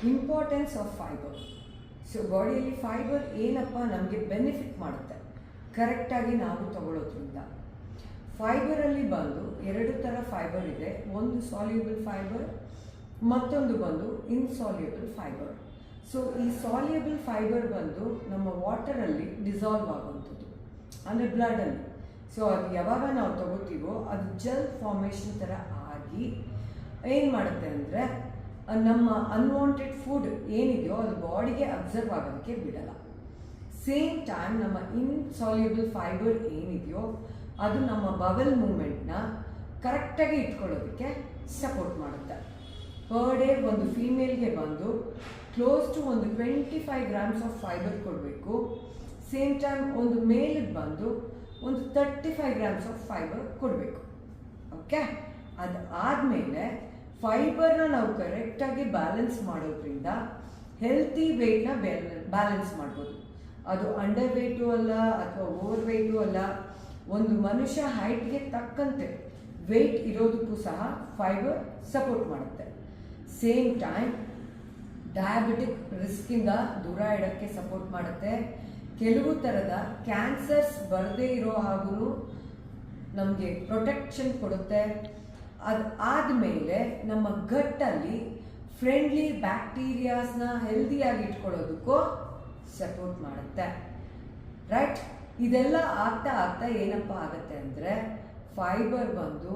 Importance of fibre. So ಬಾಡಿಯಲ್ಲಿ fibre ಏನಪ್ಪ ನಮಗೆ ಬೆನಿಫಿಟ್ ಮಾಡುತ್ತೆ ಕರೆಕ್ಟಾಗಿ ನಾವು ತಗೊಳ್ಳೋದ್ರಿಂದ. ಫೈಬರಲ್ಲಿ ಬಂದು 2 ಥರ ಫೈಬರ್ ಇದೆ. ಒಂದು ಸಾಲ್ಯೂಬಲ್ ಫೈಬರ್, ಮತ್ತೊಂದು ಬಂದು ಇನ್ಸಾಲ್ಯೂಬಲ್ ಫೈಬರ್. ಸೊ ಈ ಸಾಲ್ಯೂಬಲ್ ಫೈಬರ್ ಬಂದು ನಮ್ಮ ವಾಟರಲ್ಲಿ ಡಿಸಾಲ್ವ್ ಆಗುವಂಥದ್ದು, ಅಂದರೆ ಬ್ಲಡಲ್ಲಿ. ಸೊ ಅದು ಯಾವಾಗ ನಾವು ತಗೋತೀವೋ ಅದು ಜೆಲ್ ಫಾರ್ಮೇಷನ್ ಥರ ಆಗಿ ಏನು ಮಾಡುತ್ತೆ ಅಂದರೆ ನಮ್ಮ ಅನ್ವಾಂಟೆಡ್ ಫುಡ್ ಏನಿದೆಯೋ ಅದು ಬಾಡಿಗೆ ಅಬ್ಸರ್ವ್ ಆಗೋದಕ್ಕೆ ಬಿಡಲ್ಲ. ಸೇಮ್ ಟೈಮ್ ನಮ್ಮ ಇನ್ಸಾಲ್ಯೂಬಲ್ ಫೈಬರ್ ಏನಿದೆಯೋ ಅದು ನಮ್ಮ ಬವೆಲ್ ಮೂಮೆಂಟ್ನ ಕರೆಕ್ಟಾಗಿ ಇಟ್ಕೊಳ್ಳೋದಕ್ಕೆ ಸಪೋರ್ಟ್ ಮಾಡುತ್ತೆ. ಪರ್ ಡೇ ಒಂದು ಫೀಮೇಲ್ಗೆ ಬಂದು ಕ್ಲೋಸ್ ಟು ಒಂದು 25 ಗ್ರಾಮ್ಸ್ ಆಫ್ ಫೈಬರ್ ಕೊಡಬೇಕು. ಸೇಮ್ ಟೈಮ್ ಒಂದು ಮೇಲಿಗೆ ಬಂದು ಒಂದು 35 ಗ್ರಾಮ್ಸ್ ಆಫ್ ಫೈಬರ್ ಕೊಡಬೇಕು. ಓಕೆ, ಅದು ಆದಮೇಲೆ ಫೈಬರ್ನ ನಾವು ಕರೆಕ್ಟಾಗಿ ಬ್ಯಾಲೆನ್ಸ್ ಮಾಡೋದ್ರಿಂದ ಹೆಲ್ತಿ ವೆಯ್ಟ್ನ ಬ್ಯಾಲೆನ್ಸ್ ಮಾಡ್ಬೋದು. ಅದು ಅಂಡರ್ ವೆಯ್ಟು ಅಲ್ಲ ಅಥವಾ ಓವರ್ ವೆಯ್ಟು ಅಲ್ಲ. ಒಂದು ಮನುಷ್ಯ ಹೈಟ್ಗೆ ತಕ್ಕಂತೆ ವೆಯ್ಟ್ ಇರೋದಕ್ಕೂ ಸಹ ಫೈಬರ್ ಸಪೋರ್ಟ್ ಮಾಡುತ್ತೆ. ಸೇಮ್ ಟೈಮ್ ಡಯಾಬಿಟಿಕ್ ರಿಸ್ಕಿಂದ ದೂರ ಇಡೋಕ್ಕೆ ಸಪೋರ್ಟ್ ಮಾಡುತ್ತೆ. ಕೆಲವು ಥರದ ಕ್ಯಾನ್ಸರ್ಸ್ ಬರದೇ ಇರೋ ಹಾಗೂ ನಮಗೆ ಪ್ರೊಟೆಕ್ಷನ್ ಕೊಡುತ್ತೆ. ಅದು ಆದಮೇಲೆ ನಮ್ಮ ಗಟ್ಟಲ್ಲಿ ಫ್ರೆಂಡ್ಲಿ ಬ್ಯಾಕ್ಟೀರಿಯಾಸ್ನ ಹೆಲ್ದಿಯಾಗಿ ಇಟ್ಕೊಳ್ಳೋದಕ್ಕೂ ಸಪೋರ್ಟ್ ಮಾಡುತ್ತೆ. ರೈಟ್, ಇದೆಲ್ಲ ಆಗ್ತಾ ಆಗ್ತಾ ಏನಪ್ಪ ಆಗುತ್ತೆ ಅಂದರೆ ಫೈಬರ್ ಬಂದು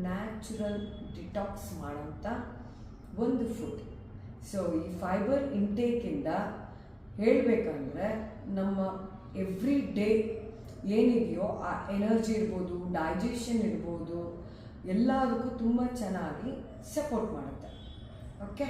ನ್ಯಾಚುರಲ್ ಡಿಟಾಕ್ಸ್ ಮಾಡೋಂಥ ಒಂದು ಫುಡ್. ಸೊ ಈ ಫೈಬರ್ ಇಂಟೇಕಿಂದ ಹೇಳಬೇಕಂದ್ರೆ ನಮ್ಮ ಎವ್ರಿ ಡೇ ಏನಿದೆಯೋ ಆ ಎನರ್ಜಿ ಇರ್ಬೋದು, ಡೈಜೆಷನ್ ಇರ್ಬೋದು, ಎಲ್ಲದಕ್ಕೂ ತುಂಬ ಚೆನ್ನಾಗಿ ಸಪೋರ್ಟ್ ಮಾಡುತ್ತೆ. ಓಕೆ.